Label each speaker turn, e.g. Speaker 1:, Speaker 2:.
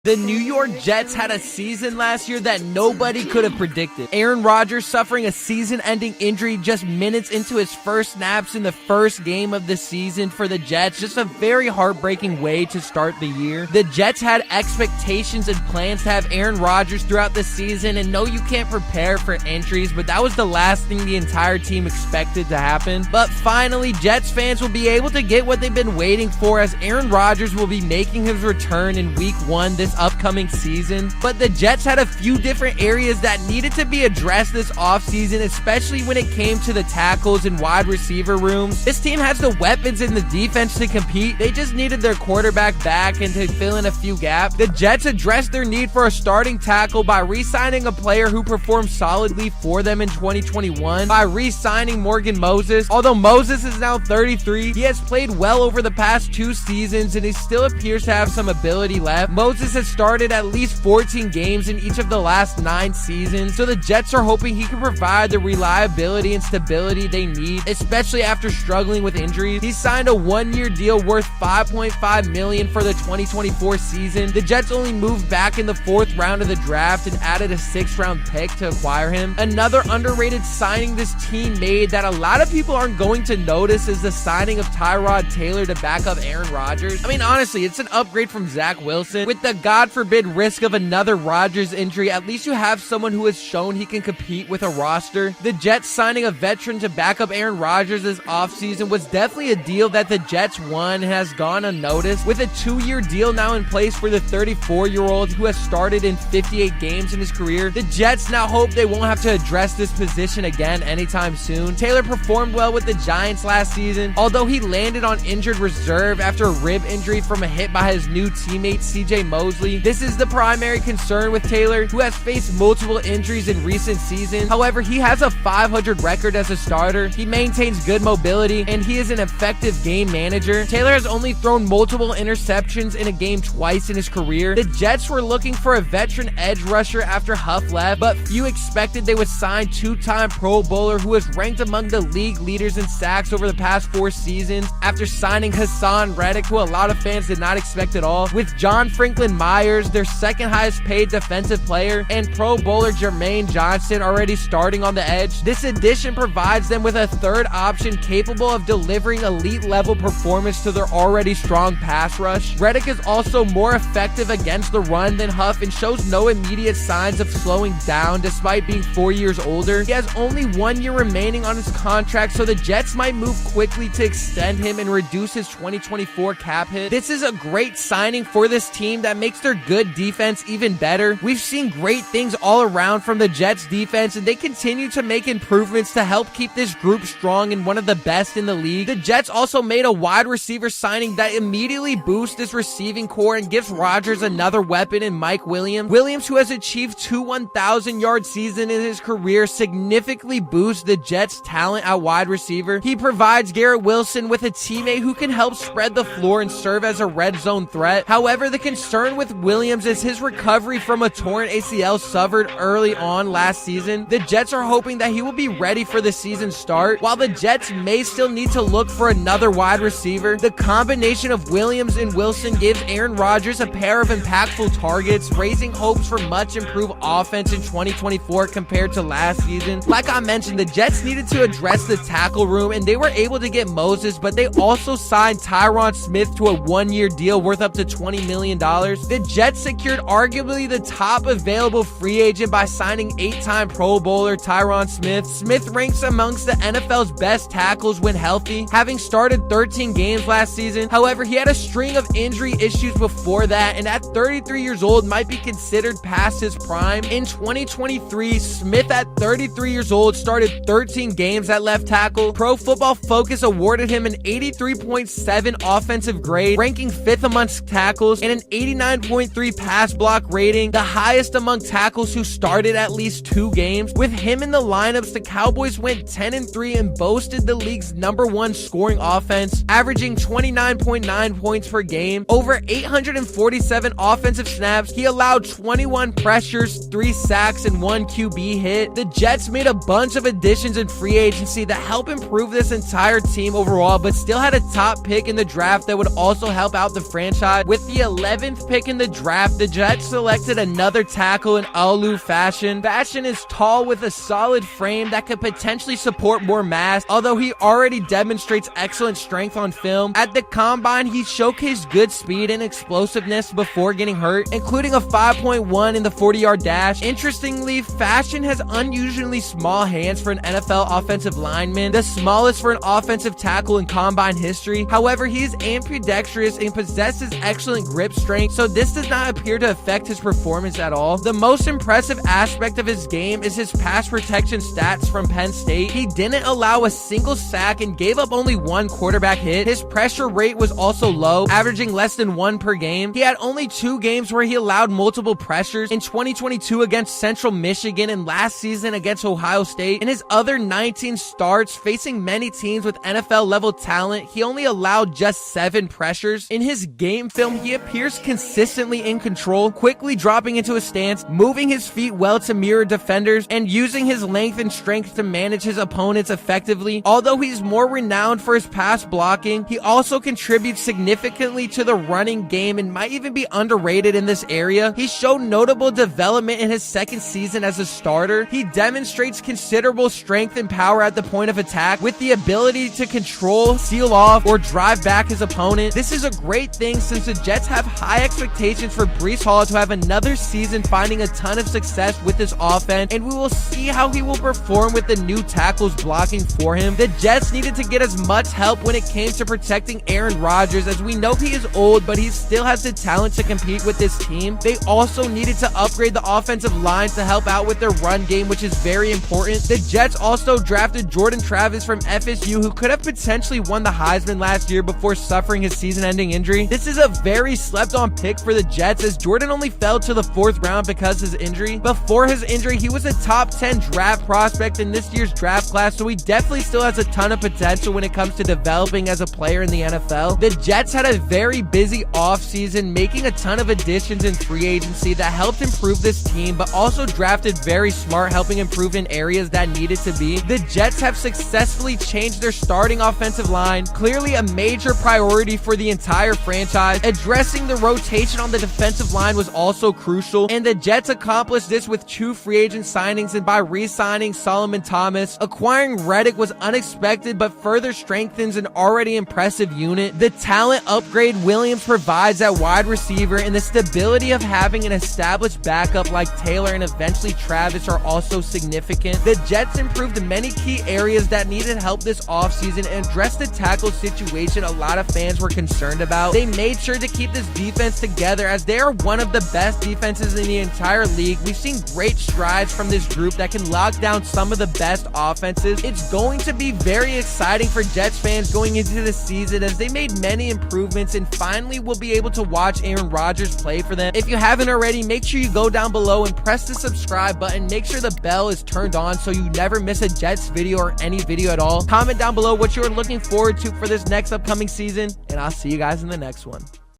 Speaker 1: The New York Jets had a season last year that nobody could have predicted. Aaron Rodgers suffering a season-ending injury just minutes into his first snaps in the first game of the season for the Jets. Just a very heartbreaking way to start the year. The Jets had expectations and plans to have Aaron Rodgers throughout the season, and no, you can't prepare for injuries, but that was the last thing the entire team expected to happen. But finally, Jets fans will be able to get what they've been waiting for, as Aaron Rodgers will be making his return in Week 1 this upcoming season. But the Jets had a few different areas that needed to be addressed this offseason, especially when it came to the tackles and wide receiver room. This team has the weapons in the defense to compete. They just needed their quarterback back and to fill in a few gaps. The Jets addressed their need for a starting tackle by re-signing a player who performed solidly for them in 2021 by re-signing Morgan Moses. Although Moses is now 33, he has played well over the past 2 seasons and he still appears to have some ability left. Moses has started at least 14 games in each of the last 9 seasons, so the Jets are hoping he can provide the reliability and stability they need, especially after struggling with injuries. He signed a 1-year deal worth $5.5 million for the 2024 season. The Jets only moved back in the 4th round of the draft and added a 6th-round pick to acquire him. Another underrated signing this team made that a lot of people aren't going to notice is the signing of Tyrod Taylor to back up Aaron Rodgers. I mean, honestly, it's an upgrade from Zach Wilson. With the God forbid risk of another Rodgers injury, at least you have someone who has shown he can compete with a roster. The Jets signing a veteran to back up Aaron Rodgers this offseason was definitely a deal that the Jets won and has gone unnoticed. With a 2-year deal now in place for the 34-year-old who has started in 58 games in his career, the Jets now hope they won't have to address this position again anytime soon. Taylor performed well with the Giants last season, although he landed on injured reserve after a rib injury from a hit by his new teammate CJ Mosley. This is the primary concern with Taylor, who has faced multiple injuries in recent seasons. However, he has a .500 record as a starter. He maintains good mobility, and he is an effective game manager. Taylor has only thrown multiple interceptions in a game twice in his career. The Jets were looking for a veteran edge rusher after Huff left, but few expected they would sign 2-time Pro Bowler who was ranked among the league leaders in sacks over the past 4 seasons after signing Haason Reddick, who a lot of fans did not expect at all. With John Franklin Myers, their second highest paid defensive player, and Pro Bowler Jermaine Johnson already starting on the edge, this addition provides them with a third option capable of delivering elite level performance to their already strong pass rush. Reddick is also more effective against the run than Huff and shows no immediate signs of slowing down despite being 4 years older. He has only 1 year remaining on his contract, so the Jets might move quickly to extend him and reduce his 2024 cap hit. This is a great signing for this team that makes their good defense even better. We've seen great things all around from the Jets defense, and they continue to make improvements to help keep this group strong and one of the best in the league. The Jets also made a wide receiver signing that immediately boosts this receiving core and gives Rodgers another weapon in Mike Williams. Williams, who has achieved 2 1,000-yard seasons in his career, significantly boosts the Jets' talent at wide receiver. He provides Garrett Wilson with a teammate who can help spread the floor and serve as a red zone threat. However, the concern with Williams is his recovery from a torn ACL suffered early on last season. The Jets are hoping that he will be ready for the season start. While the Jets may still need to look for another wide receiver, the combination of Williams and Wilson gives Aaron Rodgers a pair of impactful targets, raising hopes for much improved offense in 2024 compared to last season. Like I mentioned, the Jets needed to address the tackle room, and they were able to get Moses, but they also signed Tyron Smith to a 1-year deal worth up to $20 million. The Jets secured arguably the top available free agent by signing 8-time Pro Bowler Tyron Smith. Smith ranks amongst the NFL's best tackles when healthy, having started 13 games last season. However, he had a string of injury issues before that, and at 33 years old might be considered past his prime. In 2023, Smith at 33 years old started 13 games at left tackle. Pro Football Focus awarded him an 83.7 offensive grade, ranking 5th amongst tackles, and an 89.3 pass block rating, the highest among tackles who started at least 2 games. With him in the lineups, the Cowboys went 10-3 and boasted the league's #1 scoring offense, averaging 29.9 points per game. Over 847 offensive snaps, he allowed 21 pressures, 3 sacks, and 1 QB hit. The Jets made a bunch of additions in free agency that help improve this entire team overall, but still had a top pick in the draft that would also help out the franchise. With the 11th pick in in the draft, the Jets selected another tackle in Olu Fashion. Fashion is tall with a solid frame that could potentially support more mass, although he already demonstrates excellent strength on film. At the combine, he showcased good speed and explosiveness before getting hurt, including a 5.1 in the 40-yard dash. Interestingly, Fashion has unusually small hands for an NFL offensive lineman, the smallest for an offensive tackle in combine history. However, he is ambidextrous and possesses excellent grip strength, so this does not appear to affect his performance at all. The most impressive aspect of his game is his pass protection stats from Penn State. He didn't allow a single sack and gave up only one quarterback hit. His pressure rate was also low, averaging less than 1 per game. He had only 2 games where he allowed multiple pressures, in 2022 against Central Michigan and last season against Ohio State. In his other 19 starts facing many teams with NFL level talent, he only allowed just 7 pressures. In his game film, he appears consistently in control, quickly dropping into a stance, moving his feet well to mirror defenders, and using his length and strength to manage his opponents effectively. Although he's more renowned for his pass blocking, he also contributes significantly to the running game and might even be underrated in this area. He showed notable development in his second season as a starter. He demonstrates considerable strength and power at the point of attack, with the ability to control, seal off, or drive back his opponent. This is a great thing since the Jets have high expectations for Breece Hall to have another season finding a ton of success with this offense, and we will see how he will perform with the new tackles blocking for him. The Jets needed to get as much help when it came to protecting Aaron Rodgers, as we know he is old, but he still has the talent to compete with this team. They also needed to upgrade the offensive line to help out with their run game, which is very important. The Jets also drafted Jordan Travis from FSU, who could have potentially won the Heisman last year before suffering his season-ending injury. This is a very slept-on pick for the Jets, as Jordan only fell to the 4th round because of his injury. Before his injury, he was a top 10 draft prospect in this year's draft class, so he definitely still has a ton of potential when it comes to developing as a player in the NFL. The Jets had a very busy offseason, making a ton of additions in free agency that helped improve this team, but also drafted very smart, helping improve in areas that needed to be. The Jets have successfully changed their starting offensive line, clearly a major priority for the entire franchise. Addressing the rotation on the defensive line was also crucial, and the Jets accomplished this with 2 free agent signings and by re-signing Solomon Thomas. Acquiring Reddick was unexpected, but further strengthens an already impressive unit. The talent upgrade Williams provides at wide receiver and the stability of having an established backup like Taylor and eventually Travis are also significant. The Jets improved many key areas that needed help this offseason and addressed the tackle situation a lot of fans were concerned about. They made sure to keep this defense together, as they are one of the best defenses in the entire league. We've seen great strides from this group that can lock down some of the best offenses. It's going to be very exciting for Jets fans going into the season, as they made many improvements and finally will be able to watch Aaron Rodgers play for them. If you haven't already, make sure you go down below and press the subscribe button. Make sure the bell is turned on so you never miss a Jets video or any video at all. Comment down below what you're looking forward to for this next upcoming season, and I'll see you guys in the next one.